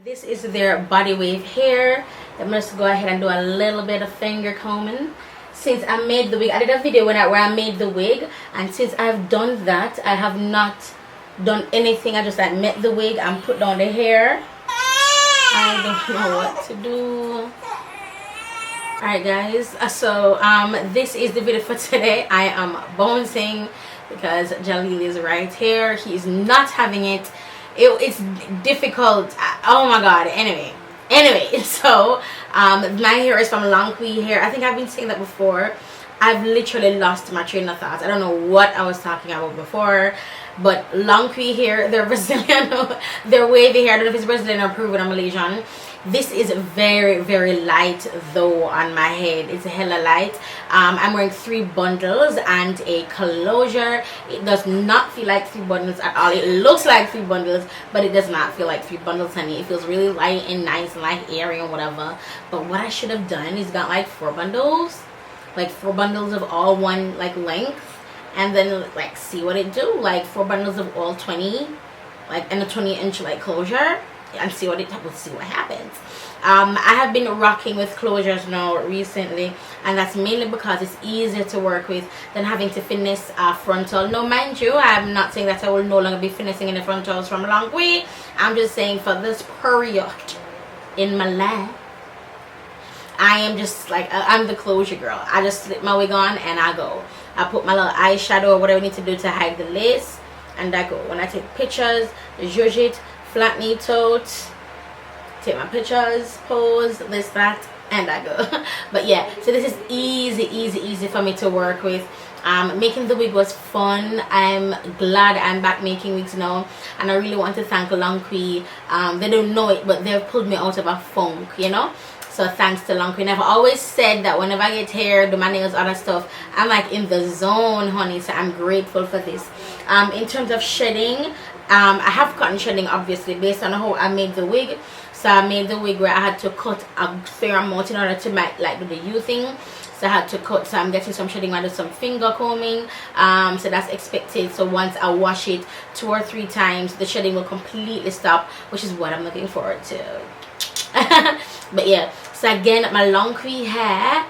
This is their body wave hair. I'm just go ahead and do a little bit of finger combing. Since I made the wig, I did a video where I made the wig, and since I've done that, I have not done anything. I just like met the wig and put down the hair. I don't know what to do. Alright guys, so this is the video for today. I am bouncing because Jalil is right here. He's not having it. It's difficult. Oh my god. Anyway, so my hair is from Longqi Hair. I think I've been saying that before. I've literally lost my train of thoughts. I don't know what I was talking about before, but Longqi Hair, they're Brazilian. They're wavy hair. I don't know if it's Brazilian or Peruvian or Malaysian. This is very light though on my head. It's hella light. I'm wearing 3 bundles and a closure. It does not feel like 3 bundles at all. It looks like 3 bundles, but it does not feel like 3 bundles, honey. It feels really light and nice and like airy and whatever. But what I should have done is got like 4 bundles, like 4 bundles of all one like length, and then like see what it do, like 4 bundles of all 20, like, and a 20-inch like closure, and see what happens. I have been rocking with closures now recently, and that's mainly because it's easier to work with than having to finesse frontal. No, mind you, I'm not saying that I will no longer be finessing in the frontals from Longqi. I'm just saying for this period in my life, I am just like, I'm the closure girl. I just slip my wig on and I go. I put my little eyeshadow or whatever I need to do to hide the lace, and I go. When I take pictures, judge it, flatten it out, take my pictures, pose, this, that, and I go. But yeah, so this is easy for me to work with. Making the wig was fun. I'm glad I'm back making wigs now, and I really want to thank Longqi. They don't know it, but they've pulled me out of a funk, you know. So thanks to Longqi. And I've always said that whenever I get hair, do my nails, other stuff, I'm like in the zone, honey. So I'm grateful for this. In terms of shedding, I have cotton shedding obviously based on how I made the wig. So I made the wig where I had to cut a fair amount in order to make, like, do the U thing. So I had to cut, so I'm getting some shedding. I do some finger combing, so that's expected. So once I wash it 2 or 3 times, the shedding will completely stop, which is what I'm looking forward to. But yeah, so again, my Longqi hair,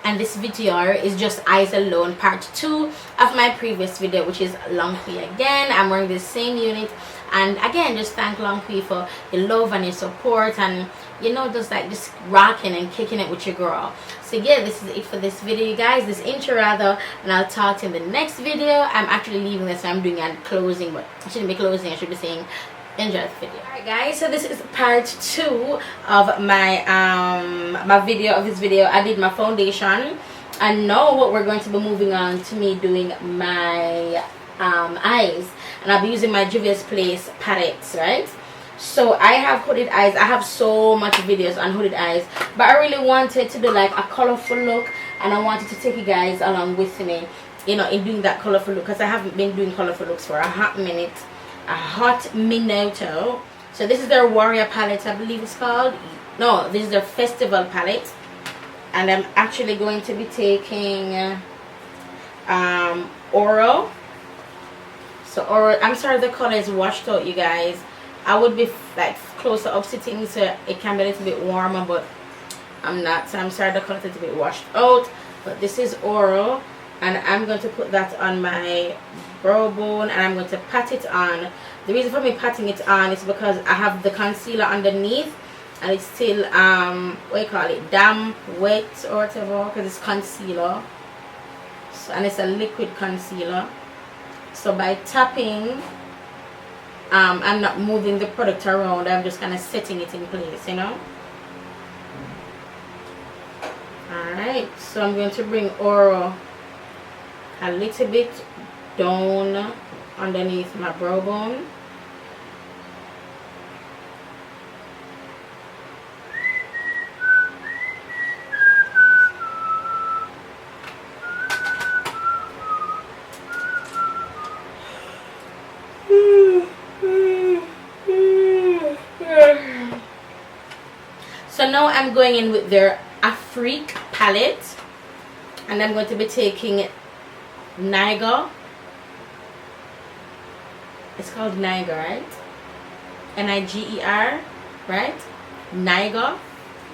and this video is just eyes alone, part 2 of my previous video, which is Longqi again. I'm wearing the same unit, and again, just thank Longqi for your love and your support, and you know, just like just rocking and kicking it with your girl. So yeah, this is it for this video, you guys, this intro rather, and I'll talk to you in the next video. I'm actually leaving this, so I'm doing a closing, but I shouldn't be closing, I should be saying enjoy the video. Alright guys, so this is part 2 of my my video of this video. I did my foundation, and now what we're going to be moving on to me doing my eyes, and I'll be using my Juvia's Place palettes, right? So I have hooded eyes. I have so much videos on hooded eyes, but I really wanted to do like a colorful look, and I wanted to take you guys along with me, you know, in doing that colorful look, because I haven't been doing colorful looks for a hot minute. So this is their Warrior palette, I believe it's called. No, this is their Festival palette, and I'm actually going to be taking Oro. So Oro, I'm sorry the color is washed out, you guys. I would be like closer up sitting so it can be a little bit warmer, but I'm not, so I'm sorry the color is a little bit washed out. But this is Oro, and I'm going to put that on my brow bone, and I'm going to pat it on. The reason for me patting it on is because I have the concealer underneath, and it's still what do you call it, damp, wet or whatever, because it's concealer. So, and it's a liquid concealer. So by tapping, I'm not moving the product around, I'm just kind of setting it in place, you know. Alright, so I'm going to bring Oro a little bit down underneath my brow bone. So now I'm going in with their Afrique palette, and I'm going to be taking Niger. It's called Niger, right? Niger. right? Niger,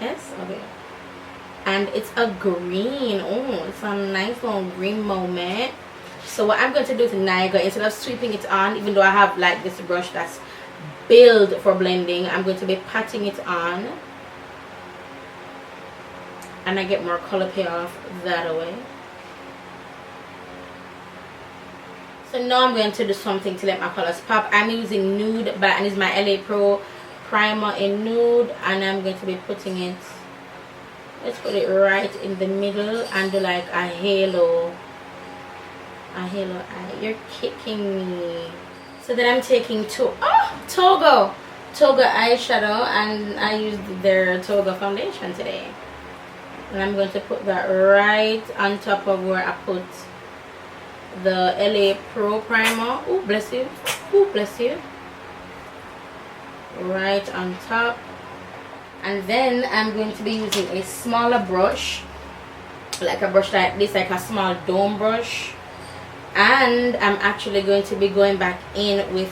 yes, okay. And it's a green. Oh, it's a nice little green moment. So what I'm going to do to Niger, instead of sweeping it on, even though I have like this brush that's built for blending, I'm going to be patting it on, and I get more color payoff that way. So now I'm going to do something to let my colors pop. I'm using Nude, and it's my LA Pro primer in Nude, and I'm going to be putting it, let's put it right in the middle and do like a halo eye. You're kicking me. So then I'm taking Togo eyeshadow, and I used their Togo foundation today, and I'm going to put that right on top of where I put the LA Pro primer. Oh, bless you. Oh, bless you. Right on top. And then I'm going to be using a smaller brush, like a brush like this, like a small dome brush, and I'm actually going to be going back in with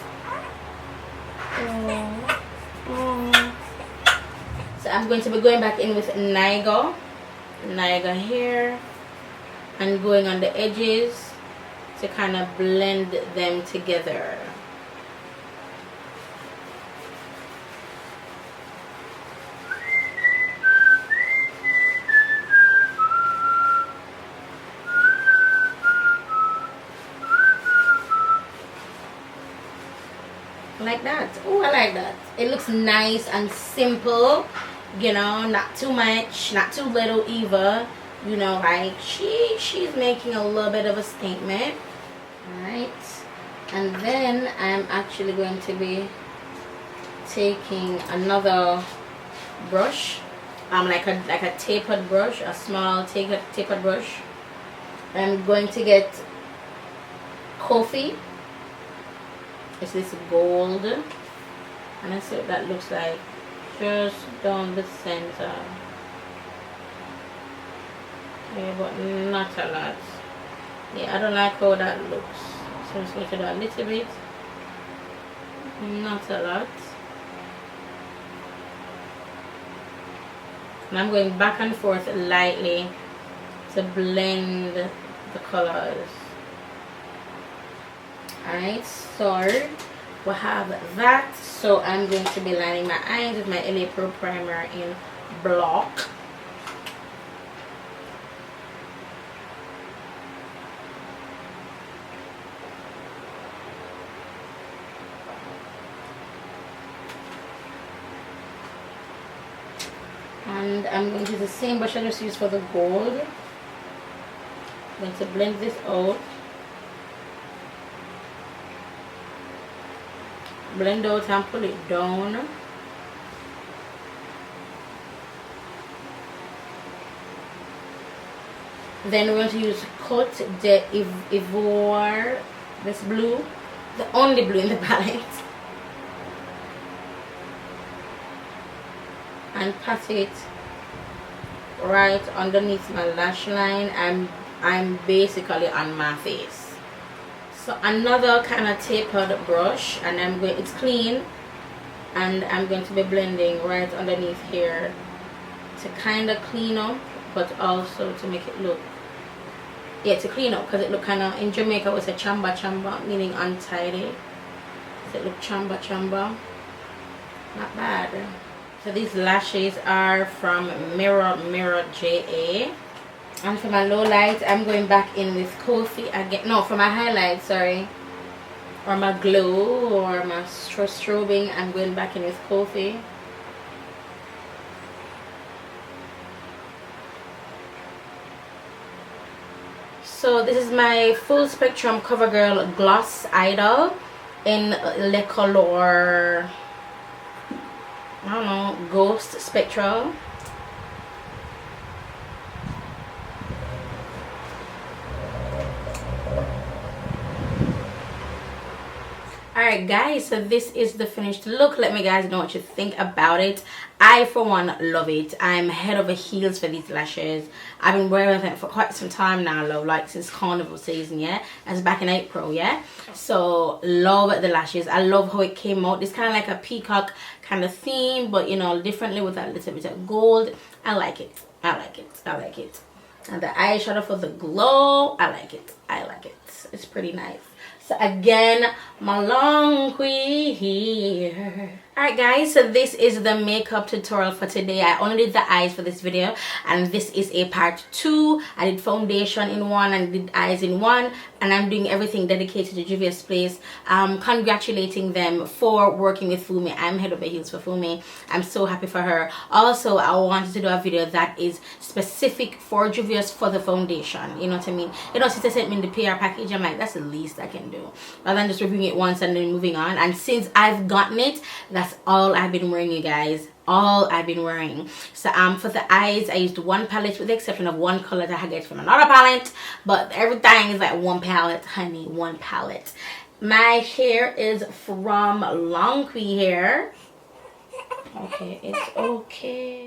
so I'm going to be going back in with Niger Hair, and going on the edges to kind of blend them together. Like that. Oh, I like that. It looks nice and simple, you know, not too much, not too little either, you know, like she's making a little bit of a statement. All right, and then I'm actually going to be taking another brush, like a tapered brush, a small tapered brush. I'm going to get Coffee. It's this gold, and I see what that looks like just down the center. Yeah, but not a lot. Yeah, I don't like how that looks, so I'm just going to do a little bit, not a lot. And I'm going back and forth lightly to blend the colors. Alright, so we have that. So I'm going to be lining my eyes with my LA Pro primer in Block. And I'm going to use the same brush I just used for the gold. I'm going to blend this out. Blend out and pull it down. Then we're going to use Cote d'Ivoire, this blue, the only blue in the palette, and pat it right underneath my lash line. I'm basically on my face. So another kind of tapered brush, and it's clean, and I'm going to be blending right underneath here to kind of clean up, but also to make it look, yeah, to clean up, because it look kind of, in Jamaica we say chamba chamba, meaning untidy. So it look chamba chamba, not bad. So these lashes are from Mirror JA. And for my low light, I'm going back in with Coffee again. No, for my highlight, sorry, or my glow, or my strobing, I'm going back in with Coffee. So this is my full spectrum CoverGirl Gloss Idol in Le Color, I don't know, Ghost Spectral. Alright guys, so this is the finished look. Let me guys know what you think about it. I for one love it. I'm head over heels for these lashes. I've been wearing them for quite some time now, love, like since carnival season, yeah. That's back in April, yeah. So love the lashes. I love how it came out. It's kind of like a peacock kind of theme, but you know, differently with that little bit of gold. I like it. I like it. I like it. And the eyeshadow for the glow, I like it. I like it. It's pretty nice. So again, my Longqi Hair. Alright guys, so this is the makeup tutorial for today. I only did the eyes for this video, and this is a part 2. I did foundation in one and did eyes in one, and I'm doing everything dedicated to Juvia's Place. Congratulating them for working with Fumi. I'm head over heels for Fumi. I'm so happy for her. Also, I wanted to do a video that is specific for Juvia's for the foundation. You know what I mean? You know, since they sent me the PR package, I'm like, that's the least I can do, rather than just reviewing it once and then moving on. And since I've gotten it, that's all I've been wearing, you guys. All I've been wearing. So for the eyes, I used one palette with the exception of one color that I get from another palette, but everything is like one palette, honey, one palette. My hair is from Longqi Hair. Okay, it's okay.